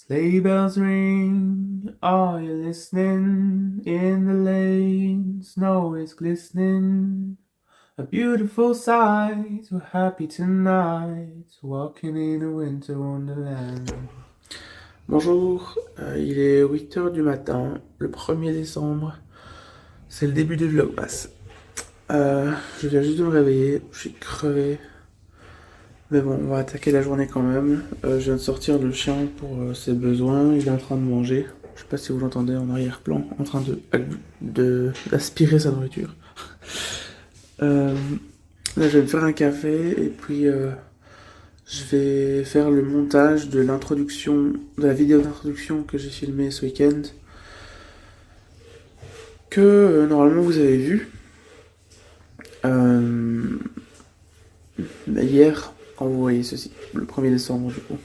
Sleigh bells ring, are you listening? In the lane, snow is glistening. A beautiful sight, we're happy tonight, walking in a winter wonderland. Bonjour, il est 8 heures du matin, le 1er décembre. C'est le début du vlogmas. Je viens juste de me réveiller, je suis crevé. Mais bon, on va attaquer la journée quand même. Je viens de sortir le chien pour ses besoins. Il est en train de manger. Je sais pas si vous l'entendez en arrière-plan, en train d'aspirer sa nourriture. Là, je vais me faire un café et puis je vais faire le montage de l'introduction, de la vidéo d'introduction que j'ai filmée ce week-end. Que normalement vous avez vu. Hier, quand vous voyez ceci, le 1er décembre du coup.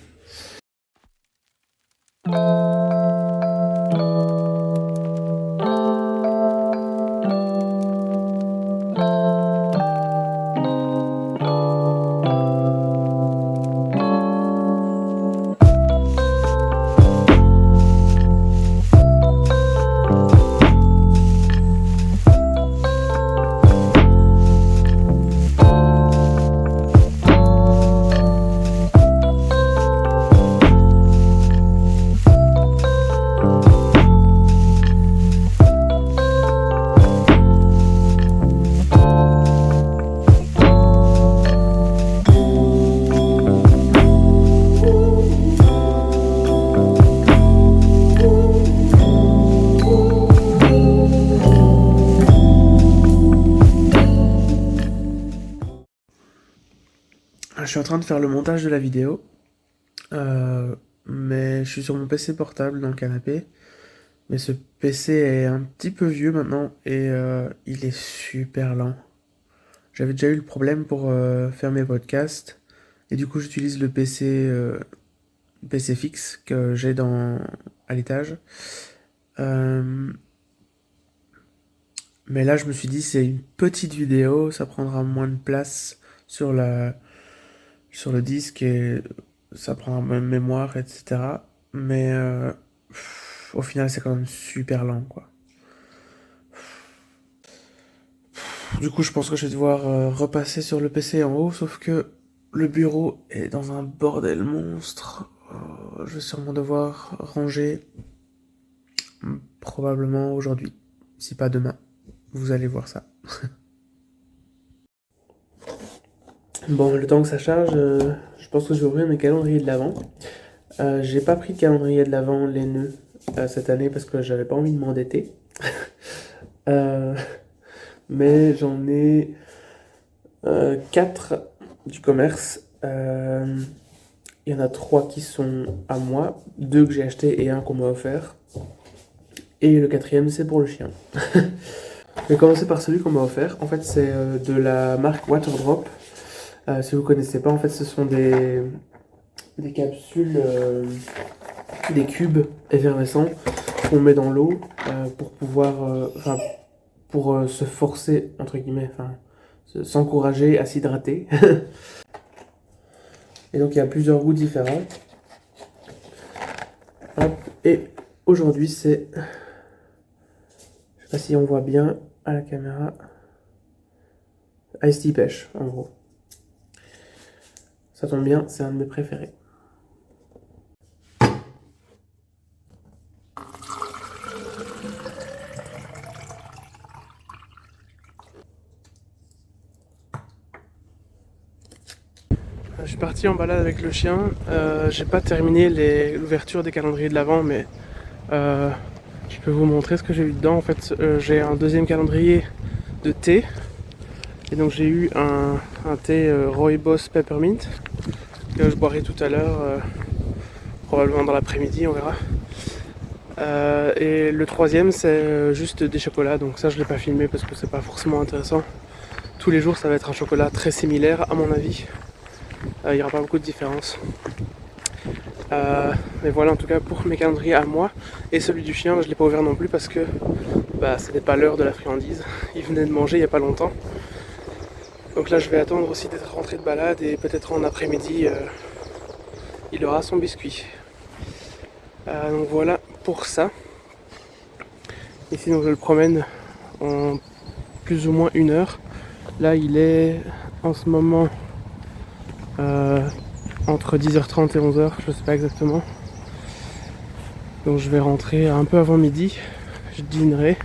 Je suis en train de faire le montage de la vidéo, mais je suis sur mon PC portable dans le canapé. Mais ce PC est un petit peu vieux maintenant et il est super lent. J'avais déjà eu le problème pour faire mes podcasts et du coup j'utilise le PC fixe que j'ai à l'étage. Mais là je me suis dit c'est une petite vidéo, ça prendra moins de place sur le disque et ça prendra moins de mémoire, etc. Mais au final, c'est quand même super lent, quoi. Du coup, je pense que je vais devoir repasser sur le PC en haut, sauf que le bureau est dans un bordel monstre. Je vais sûrement devoir ranger probablement aujourd'hui, si pas demain. Vous allez voir ça. Bon, le temps que ça charge, je pense que je vais ouvrir mes calendriers de l'Avent. J'ai pas pris de calendrier de l'Avent laineux cette année parce que j'avais pas envie de m'endetter. Mais j'en ai 4 du commerce. Il y en a 3 qui sont à moi, 2 que j'ai acheté et un qu'on m'a offert. Et le 4e, c'est pour le chien. Je vais commencer par celui qu'on m'a offert. En fait, c'est de la marque Waterdrop. Si vous connaissez pas, en fait, ce sont des capsules, des cubes effervescents qu'on met dans l'eau pour pouvoir, pour se forcer, entre guillemets, s'encourager à s'hydrater. Et donc il y a plusieurs goûts différents. Hop. Et aujourd'hui c'est, je sais pas si on voit bien à la caméra, Ice Tea Pêche en gros. Ça tombe bien, c'est un de mes préférés. Je suis parti en balade avec le chien. J'ai pas terminé l'ouverture des calendriers de l'Avent, mais je peux vous montrer ce que j'ai eu dedans. En fait, j'ai un deuxième calendrier de thé. Et donc j'ai eu un thé Rooibos Peppermint que je boirai tout à l'heure, probablement dans l'après-midi, on verra. Et le troisième c'est juste des chocolats, donc ça je l'ai pas filmé parce que c'est pas forcément intéressant. Tous les jours ça va être un chocolat très similaire à mon avis. Il n'y aura pas beaucoup de différence. Mais voilà en tout cas pour mes calendriers à moi. Et celui du chien, je ne l'ai pas ouvert non plus parce que c'était pas l'heure de la friandise. Il venait de manger il n'y a pas longtemps. Donc là je vais attendre aussi d'être rentré de balade et peut-être en après-midi il aura son biscuit. Donc voilà pour ça. Ici donc je le promène en plus ou moins 1 heure. Là il est en ce moment entre 10h30 et 11h, je sais pas exactement. Donc je vais rentrer un peu avant midi, je dînerai.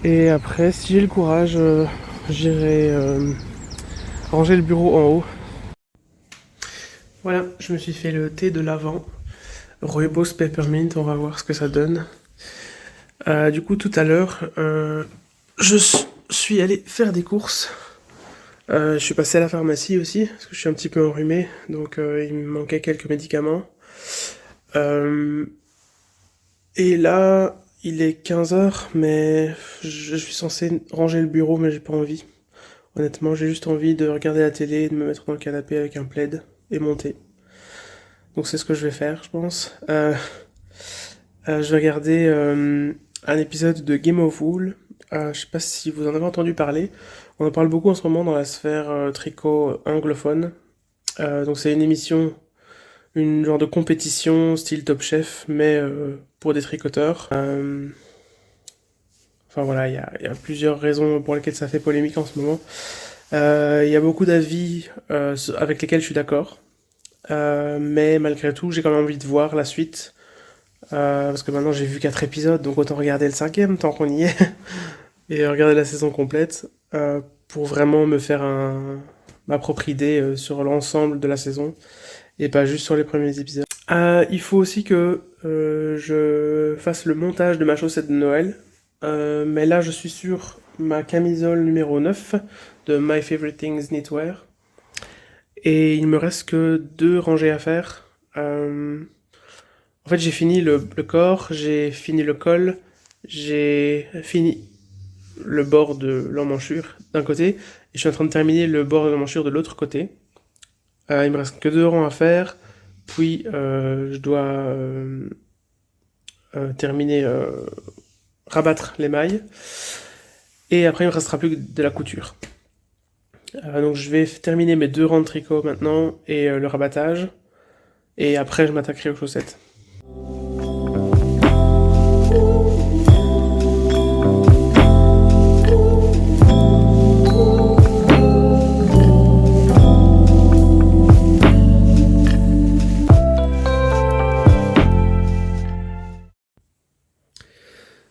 Et après, si j'ai le courage, j'irai ranger le bureau en haut. Voilà, je me suis fait le thé de l'Avent. Rooibos Peppermint, on va voir ce que ça donne. Du coup, tout à l'heure, je suis allé faire des courses. Je suis passé à la pharmacie aussi, parce que je suis un petit peu enrhumé, donc il me manquait quelques médicaments. Et là, il est 15h, mais je suis censé ranger le bureau, mais j'ai pas envie. Honnêtement, j'ai juste envie de regarder la télé, de me mettre dans le canapé avec un plaid et monter. Donc c'est ce que je vais faire, je pense. Je vais regarder un épisode de Game of Wool. Je sais pas si vous en avez entendu parler. On en parle beaucoup en ce moment dans la sphère tricot anglophone. Donc c'est une émission, une genre de compétition style Top Chef, mais pour des tricoteurs. Enfin voilà, il y a plusieurs raisons pour lesquelles ça fait polémique en ce moment. Il y a beaucoup d'avis avec lesquels je suis d'accord. Mais malgré tout, j'ai quand même envie de voir la suite. Parce que maintenant j'ai vu 4 épisodes, donc autant regarder le 5e tant qu'on y est. Et regarder la saison complète. Pour vraiment me faire ma propre idée sur l'ensemble de la saison. Et pas juste sur les premiers épisodes. Il faut aussi que je fasse le montage de ma chaussette de Noël. Mais là je suis sur ma camisole numéro 9 de My Favorite Things Knitwear. Et il me reste que 2 rangées à faire. En fait, j'ai fini le corps, j'ai fini le col, j'ai fini le bord de l'emmanchure d'un côté, et je suis en train de terminer le bord de l'emmanchure de l'autre côté. Il me reste que 2 rangs à faire, puis je dois terminer, rabattre les mailles, et après il me restera plus que de la couture. Donc je vais terminer mes 2 rangs de tricot maintenant, et le rabattage, et après je m'attaquerai aux chaussettes.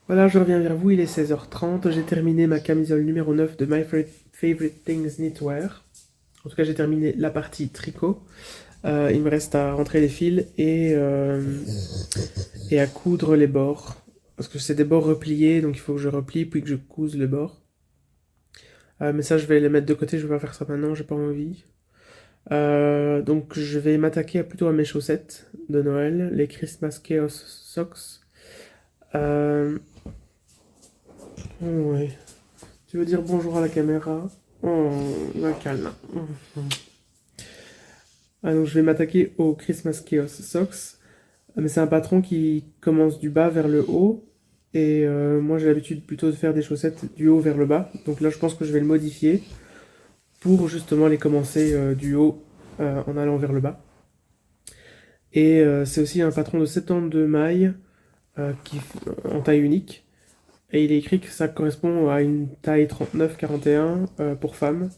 Voilà, je reviens vers vous, il est 16h30, j'ai terminé ma camisole numéro 9 de My Favorite Things Knitwear. En tout cas, j'ai terminé la partie tricot. Il me reste à rentrer les fils et à coudre les bords. Parce que c'est des bords repliés, donc il faut que je replie puis que je couse les bords. Mais ça, je vais les mettre de côté, je vais pas faire ça maintenant, j'ai pas envie. Donc je vais m'attaquer plutôt à mes chaussettes de Noël, les Christmas Chaos Socks. Ouais. Tu veux dire bonjour à la caméra? Oh, un câlin. Donc je vais m'attaquer aux Christmas Chaos Socks. Mais c'est un patron qui commence du bas vers le haut. Et moi j'ai l'habitude plutôt de faire des chaussettes du haut vers le bas. Donc là je pense que je vais le modifier pour justement les commencer du haut en allant vers le bas. Et c'est aussi un patron de 72 mailles en taille unique. Et il est écrit que ça correspond à une taille 39-41 pour femmes.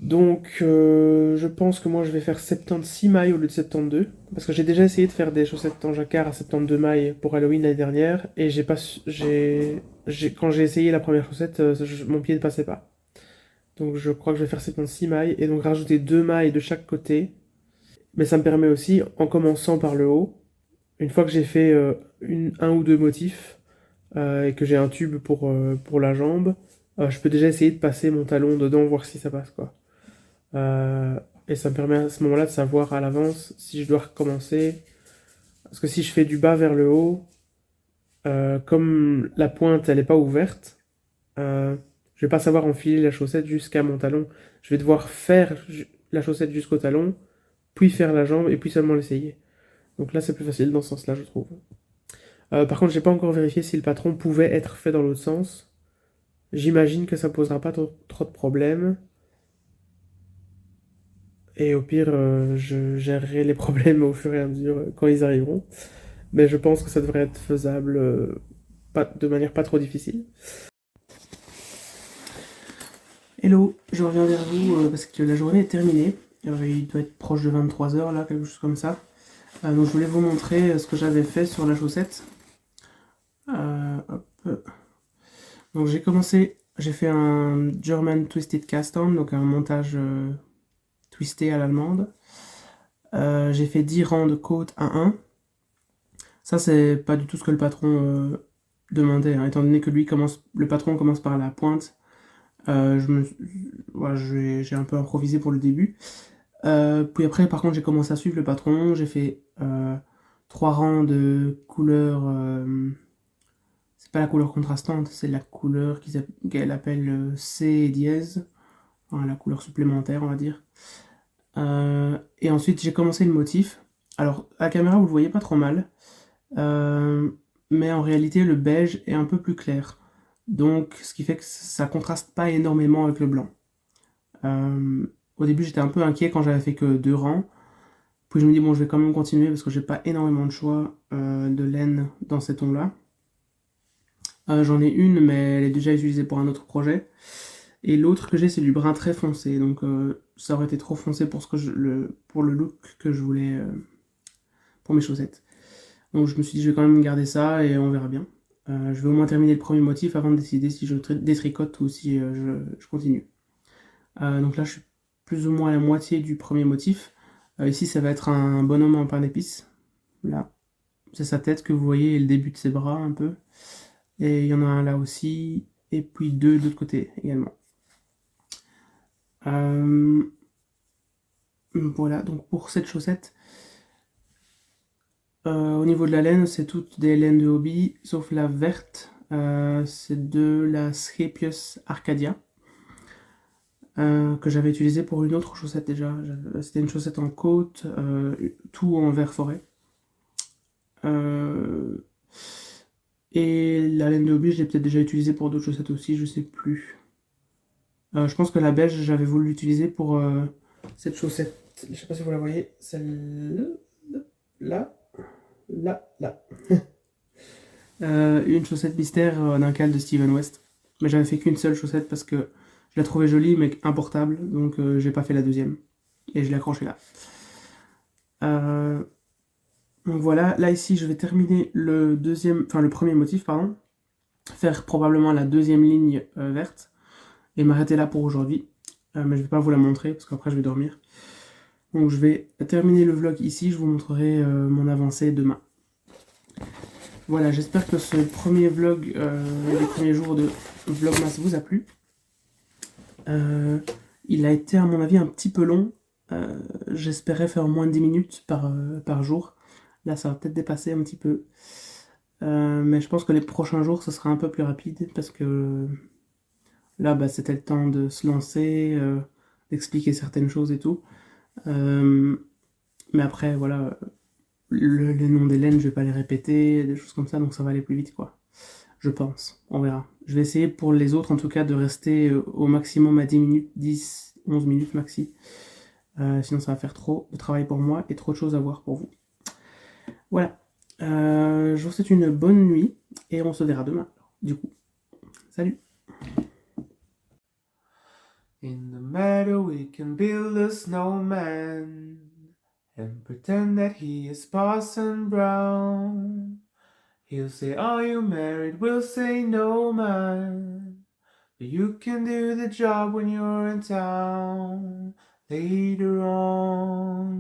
Donc je pense que moi je vais faire 76 mailles au lieu de 72. Parce que j'ai déjà essayé de faire des chaussettes en jacquard à 72 mailles pour Halloween l'année dernière. Et quand j'ai essayé la première chaussette, mon pied ne passait pas. Donc je crois que je vais faire 76 mailles. Et donc rajouter 2 mailles de chaque côté. Mais ça me permet aussi, en commençant par le haut, une fois que j'ai fait un ou deux motifs, et que j'ai un tube pour la jambe, je peux déjà essayer de passer mon talon dedans, voir si ça passe, quoi. Et ça me permet à ce moment-là de savoir à l'avance si je dois recommencer. Parce que si je fais du bas vers le haut, comme la pointe elle est pas ouverte, je vais pas savoir enfiler la chaussette jusqu'à mon talon. Je vais devoir faire la chaussette jusqu'au talon, puis faire la jambe et puis seulement l'essayer. Donc là c'est plus facile dans ce sens-là, je trouve. Par contre, j'ai pas encore vérifié si le patron pouvait être fait dans l'autre sens. J'imagine que ça posera pas trop de problèmes. Et au pire, je gérerai les problèmes au fur et à mesure quand ils arriveront. Mais je pense que ça devrait être faisable de manière pas trop difficile. Hello, je reviens vers vous parce que la journée est terminée. Il doit être proche de 23 heures là, quelque chose comme ça. Donc je voulais vous montrer ce que j'avais fait sur la chaussette. Hop. Donc j'ai fait un German Twisted Cast-On, donc un montage twisté à l'allemande. J'ai fait 10 rangs de côte à 1. Ça, c'est pas du tout ce que le patron demandait, hein, étant donné que le patron commence par la pointe. Voilà, j'ai un peu improvisé pour le début. Puis après, par contre, j'ai commencé à suivre le patron. J'ai fait 3 rangs de couleur. C'est pas la couleur contrastante, c'est la couleur qu'elle appelle C dièse. Enfin, la couleur supplémentaire, on va dire. Et ensuite, j'ai commencé le motif. Alors, à la caméra, vous le voyez pas trop mal. Mais en réalité, le beige est un peu plus clair. Donc, ce qui fait que ça contraste pas énormément avec le blanc. Au début, j'étais un peu inquiet quand j'avais fait que 2 rangs. Puis je me dis, bon, je vais quand même continuer parce que j'ai pas énormément de choix de laine dans ces tons-là. J'en ai une, mais elle est déjà utilisée pour un autre projet. Et l'autre que j'ai, c'est du brun très foncé. Donc, ça aurait été trop foncé pour, pour le look que je voulais pour mes chaussettes. Donc, je me suis dit, je vais quand même garder ça et on verra bien. Je vais au moins terminer le premier motif avant de décider si je détricote ou si je continue. Donc là, je suis plus ou moins à la moitié du premier motif. Ici, ça va être un bonhomme en pain d'épices. Là, c'est sa tête que vous voyez et le début de ses bras un peu. Et il y en a un là aussi, et puis 2 de l'autre côté également. Voilà, donc pour cette chaussette, au niveau de la laine, c'est toutes des laines de hobby, sauf la verte, c'est de la Scapius Arcadia. Que j'avais utilisé pour une autre chaussette déjà. C'était une chaussette en côte, tout en vert forêt. Et la laine de hobby, je l'ai peut-être déjà utilisée pour d'autres chaussettes aussi, je sais plus. Je pense que la beige, j'avais voulu l'utiliser pour cette chaussette. Je sais pas si vous la voyez, celle-là, là. Une chaussette mystère d'un cal de Steven West. Mais j'avais fait qu'une seule chaussette parce que je la trouvais jolie mais importable, donc j'ai pas fait la deuxième. Et je l'ai accrochée là. Donc voilà, là ici je vais terminer le premier motif, pardon. Faire probablement la deuxième ligne verte. Et m'arrêter là pour aujourd'hui. Mais je vais pas vous la montrer parce qu'après je vais dormir. Donc je vais terminer le vlog ici, je vous montrerai mon avancée demain. Voilà, j'espère que ce premier vlog des premiers jours de Vlogmas vous a plu. Il a été à mon avis un petit peu long. J'espérais faire moins de 10 minutes par jour. Là ça va peut-être dépasser un petit peu. Mais je pense que les prochains jours ce sera un peu plus rapide parce que là bah, c'était le temps de se lancer, d'expliquer certaines choses et tout. Mais après voilà, les noms des laines je vais pas les répéter, des choses comme ça, donc ça va aller plus vite quoi. Je pense, on verra. Je vais essayer pour les autres en tout cas de rester au maximum à 10 minutes, 10, 11 minutes maxi. Sinon ça va faire trop de travail pour moi et trop de choses à voir pour vous. Voilà. Je vous souhaite une bonne nuit et on se verra demain. Du coup, salut. In the meadow we can build a snowman and pretend that he is Parson Brown. He'll say, are you married? We'll say, no, man. But you can do the job when you're in town later on.